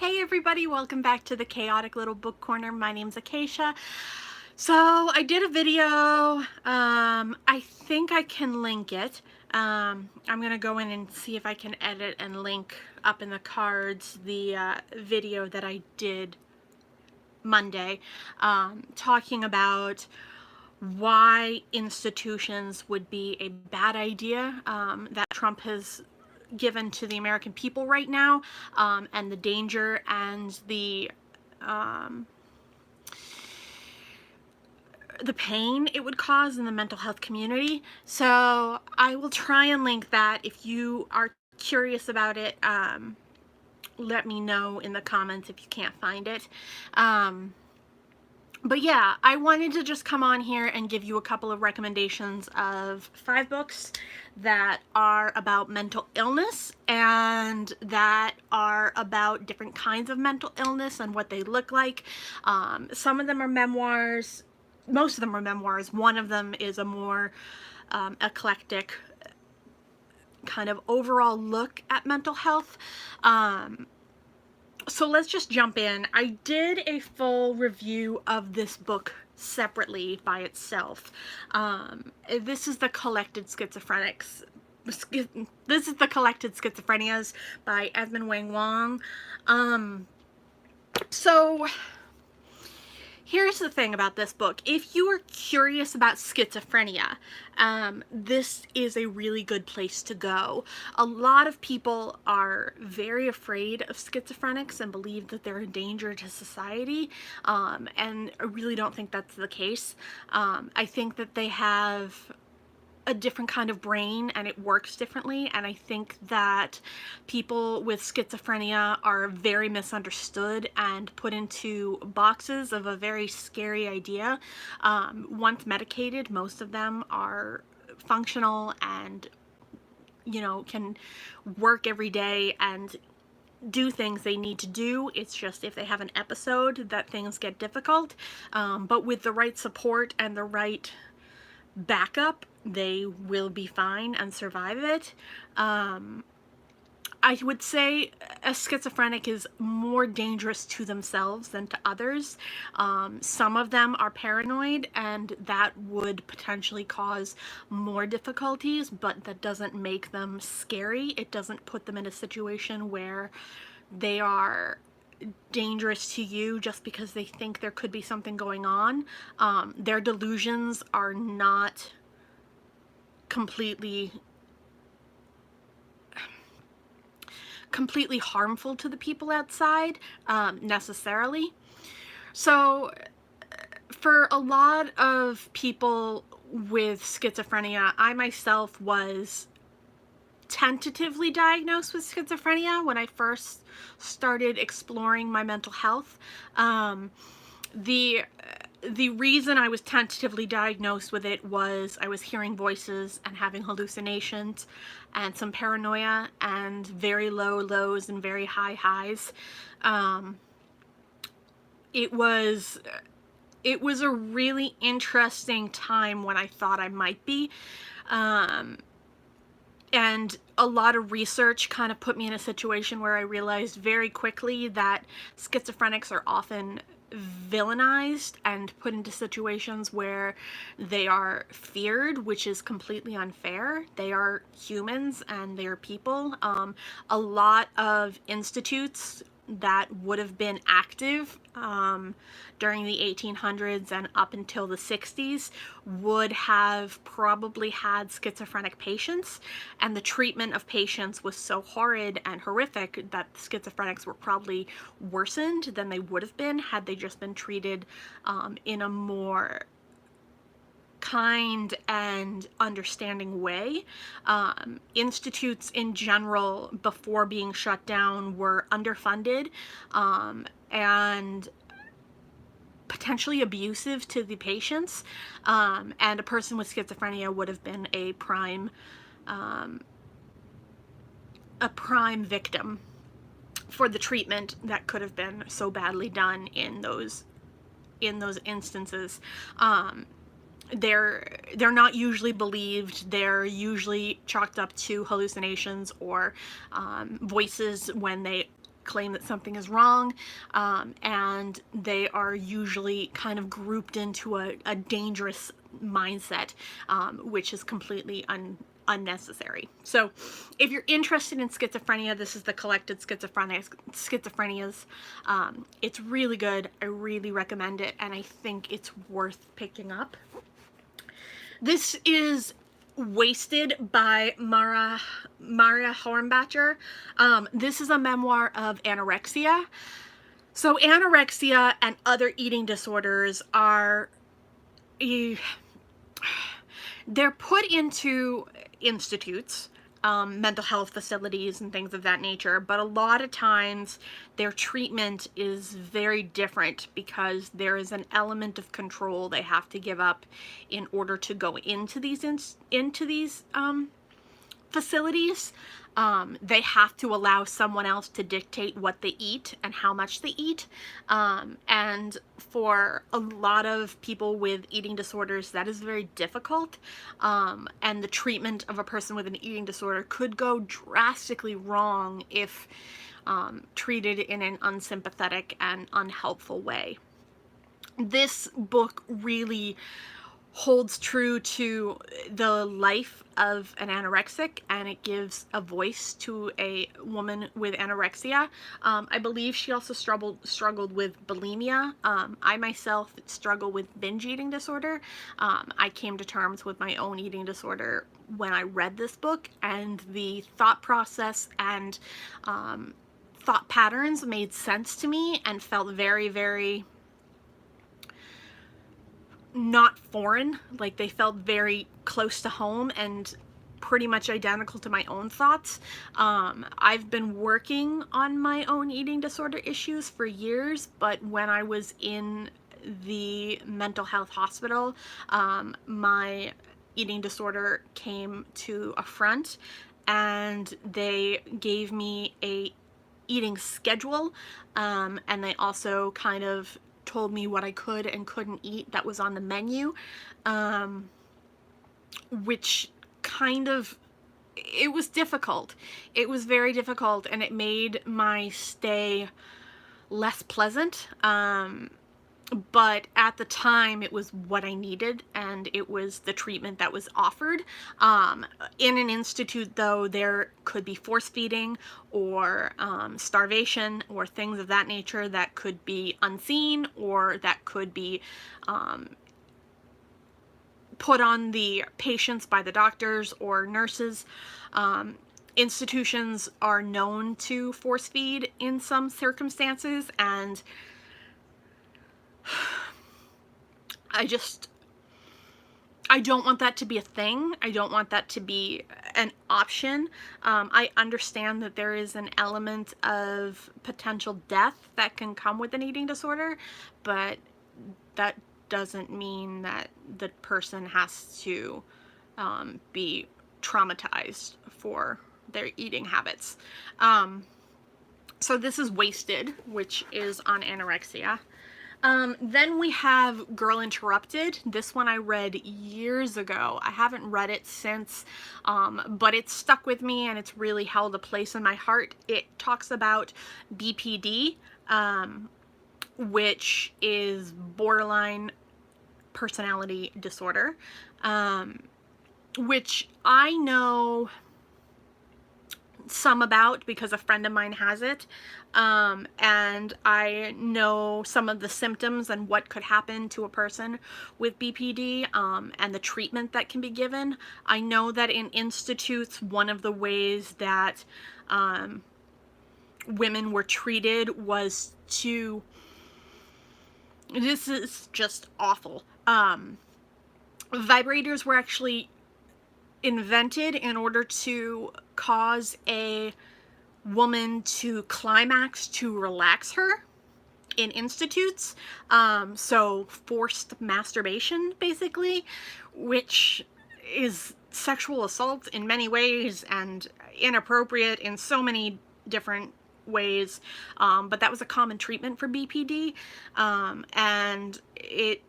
Hey everybody, welcome back to the Chaotic Little Book Corner. My name's Acacia. So I did a video, I think I can link it. I'm gonna go in and see if I can edit and link up in the cards the video that I did Monday, talking about why institutions would be a bad idea that Trump has given to the American people right now, and the danger and the pain it would cause in the mental health community. So I will try and link that. If you are curious about it, let me know in the comments if you can't find it. But yeah, I wanted to just come on here and give you a couple of recommendations of 5 books that are about mental illness and that are about different kinds of mental illness and what they look like. Some of them are memoirs. Most of them are memoirs. One of them is a more eclectic kind of overall look at mental health. So let's just jump in. I did a full review of this book separately by itself. This is The Collected Schizophrenics. This is The Collected Schizophrenias by Edmund Wang Wang. So here's the thing about this book. If you are curious about schizophrenia, this is a really good place to go. A lot of people are very afraid of schizophrenics and believe that they're a danger to society, and I really don't think that's the case. I think that they have a different kind of brain and it works differently, and I think that people with schizophrenia are very misunderstood and put into boxes of a very scary idea. Once medicated, most of them are functional and, you know, can work every day and do things they need to do. It's just if they have an episode that things get difficult, but with the right support and the right backup, they will be fine and survive it. I would say a schizophrenic is more dangerous to themselves than to others. Some of them are paranoid, and that would potentially cause more difficulties, but that doesn't make them scary. It doesn't put them in a situation where they are dangerous to you just because they think there could be something going on. Their delusions are not completely harmful to the people outside, necessarily. So for a lot of people with schizophrenia, I myself was tentatively diagnosed with schizophrenia when I first started exploring my mental health. The reason I was tentatively diagnosed with it was I was hearing voices and having hallucinations and some paranoia and very low lows and very high highs. It was a really interesting time when I thought I might be. And a lot of research kind of put me in a situation where I realized very quickly that schizophrenics are often villainized and put into situations where they are feared, which is completely unfair. They are humans and they are people. A lot of institutes that would have been active during the 1800s and up until the 60s would have probably had schizophrenic patients, and the treatment of patients was so horrid and horrific that schizophrenics were probably worsened than they would have been had they just been treated in a more kind and understanding way. Institutes in general, before being shut down, were underfunded and potentially abusive to the patients, and a person with schizophrenia would have been a prime victim for the treatment that could have been so badly done in those instances. They're not usually believed. They're usually chalked up to hallucinations or voices when they claim that something is wrong, and they are usually kind of grouped into a dangerous mindset, which is completely unnecessary. So if you're interested in schizophrenia, this is the Collected Schizophrenias. It's really good. I really recommend it, and I think it's worth picking up. This is Wasted by Mara Hornbacher. This is a memoir of anorexia. So anorexia and other eating disorders are, they're put into institutes, mental health facilities and things of that nature, but a lot of times their treatment is very different because there is an element of control they have to give up in order to go into these facilities. They have to allow someone else to dictate what they eat and how much they eat. And for a lot of people with eating disorders, that is very difficult. And the treatment of a person with an eating disorder could go drastically wrong if treated in an unsympathetic and unhelpful way. This book really holds true to the life of an anorexic, and it gives a voice to a woman with anorexia. I believe she also struggled with bulimia. I myself struggle with binge eating disorder. I came to terms with my own eating disorder when I read this book, and the thought process and thought patterns made sense to me and felt very, very not foreign. Like, they felt very close to home and pretty much identical to my own thoughts. I've been working on my own eating disorder issues for years, but when I was in the mental health hospital, my eating disorder came to a front, and they gave me a eating schedule, and they also kind of told me what I could and couldn't eat that was on the menu, which kind of, it was difficult. It was very difficult, and it made my stay less pleasant. But at the time, it was what I needed, and it was the treatment that was offered. In an institute, though, there could be force feeding or starvation or things of that nature that could be unseen, or that could be put on the patients by the doctors or nurses. Institutions are known to force feed in some circumstances, and I don't want that to be a thing. I don't want that to be an option. I understand that there is an element of potential death that can come with an eating disorder, but that doesn't mean that the person has to be traumatized for their eating habits. So this is Wasted, which is on anorexia. Then we have Girl Interrupted. This one I read years ago. I haven't read it since, but it's stuck with me, and it's really held a place in my heart. It talks about BPD, which is borderline personality disorder, which I know some about because a friend of mine has it, and I know some of the symptoms and what could happen to a person with BPD, and the treatment that can be given. I know that in institutes, one of the ways that women were treated was to, this is just awful, vibrators were actually invented in order to cause a woman to climax, to relax her in institutes. So forced masturbation, basically, which is sexual assault in many ways and inappropriate in so many different ways. But that was a common treatment for BPD, and it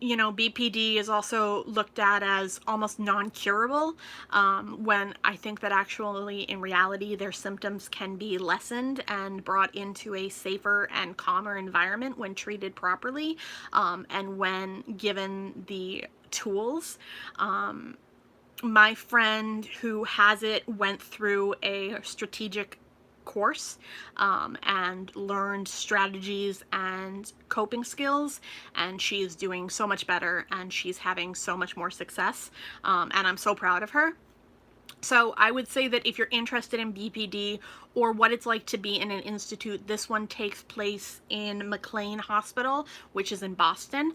you know, BPD is also looked at as almost non-curable, when I think that actually in reality their symptoms can be lessened and brought into a safer and calmer environment when treated properly, and when given the tools. My friend who has it went through a strategic course, and learned strategies and coping skills, and she's doing so much better and she's having so much more success, and I'm so proud of her. So I would say that if you're interested in BPD or what it's like to be in an institute, this one takes place in McLean Hospital, which is in Boston.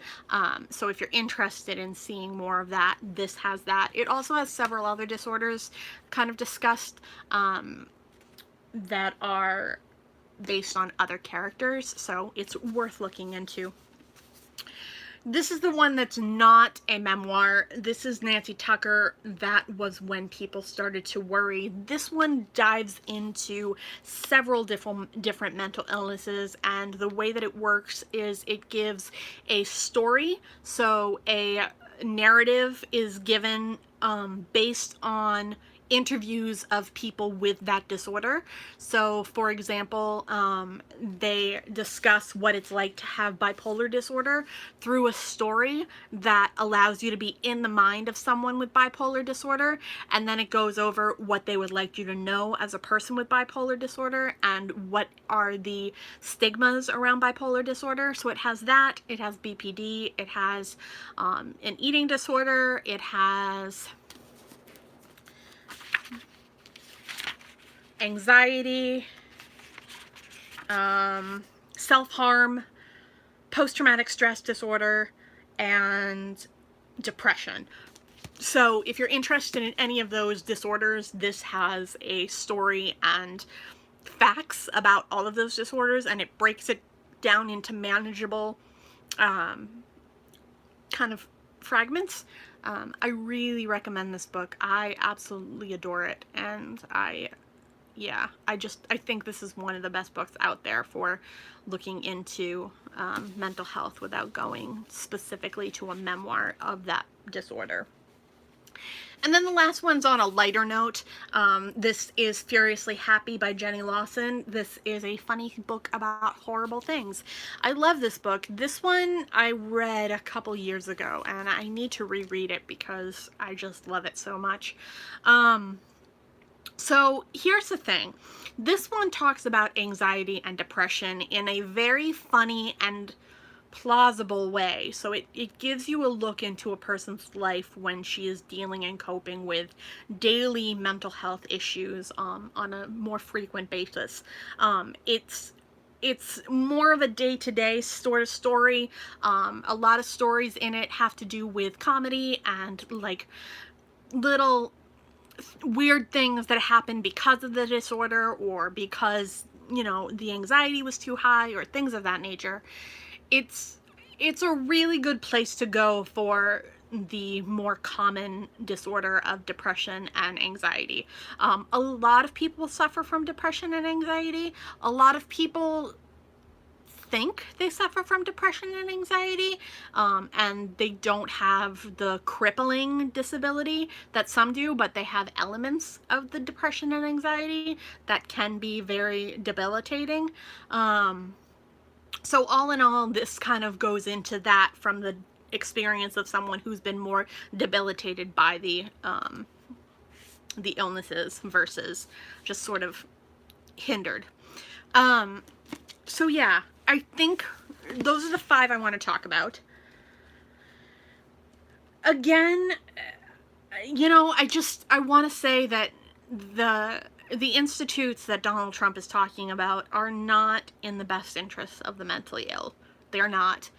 So if you're interested in seeing more of that, this has that. It also has several other disorders kind of discussed, that are based on other characters, so it's worth looking into. This is the one that's not a memoir. This is Nancy Tucker. That was when people started to worry. This one dives into several different mental illnesses, and the way that it works is it gives a story. So a narrative is given based on interviews of people with that disorder. So for example, they discuss what it's like to have bipolar disorder through a story that allows you to be in the mind of someone with bipolar disorder, and then it goes over what they would like you to know as a person with bipolar disorder and what are the stigmas around bipolar disorder. So it has that, it has BPD, it has an eating disorder, it has anxiety, self-harm, post-traumatic stress disorder, and depression. So if you're interested in any of those disorders, this has a story and facts about all of those disorders, and it breaks it down into manageable kind of fragments. I really recommend this book. I absolutely adore it, and I think this is one of the best books out there for looking into mental health without going specifically to a memoir of that disorder. And then the last one's on a lighter note. This is Furiously Happy by Jenny Lawson. This is a funny book about horrible things. I love this book. This one I read a couple years ago, and I need to reread it because I just love it so much. So here's the thing. This one talks about anxiety and depression in a very funny and plausible way. So it gives you a look into a person's life when she is dealing and coping with daily mental health issues on a more frequent basis. It's more of a day-to-day sort of story. A lot of stories in it have to do with comedy and like little weird things that happen because of the disorder or because, you know, the anxiety was too high or things of that nature. It's a really good place to go for the more common disorder of depression and anxiety. A lot of people suffer from depression and anxiety. A lot of people think they suffer from depression and anxiety, and they don't have the crippling disability that some do, but they have elements of the depression and anxiety that can be very debilitating. So all in all, this kind of goes into that from the experience of someone who's been more debilitated by the illnesses versus just sort of hindered. So yeah, I think those are the 5 I want to talk about. Again, you know, I want to say that the institutes that Donald Trump is talking about are not in the best interests of the mentally ill. They're not.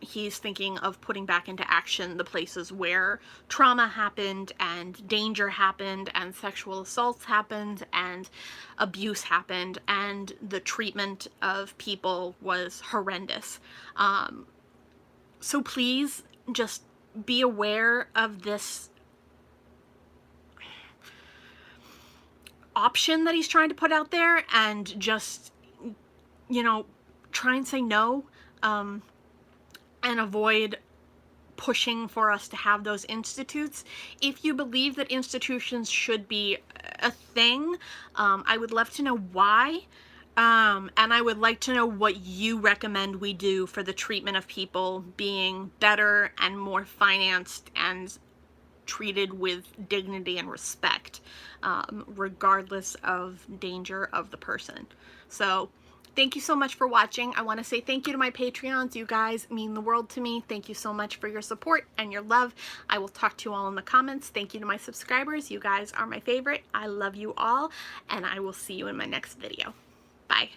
He's thinking of putting back into action the places where trauma happened and danger happened and sexual assaults happened and abuse happened, and the treatment of people was horrendous. So please just be aware of this option that he's trying to put out there, and just, you know, try and say no, and avoid pushing for us to have those institutes. If you believe that institutions should be a thing, I would love to know why. And I would like to know what you recommend we do for the treatment of people being better and more financed and treated with dignity and respect, regardless of danger of the person. So thank you so much for watching. I want to say thank you to my Patreons. You guys mean the world to me. Thank you so much for your support and your love. I will talk to you all in the comments. Thank you to my subscribers. You guys are my favorite. I love you all, and I will see you in my next video. Bye.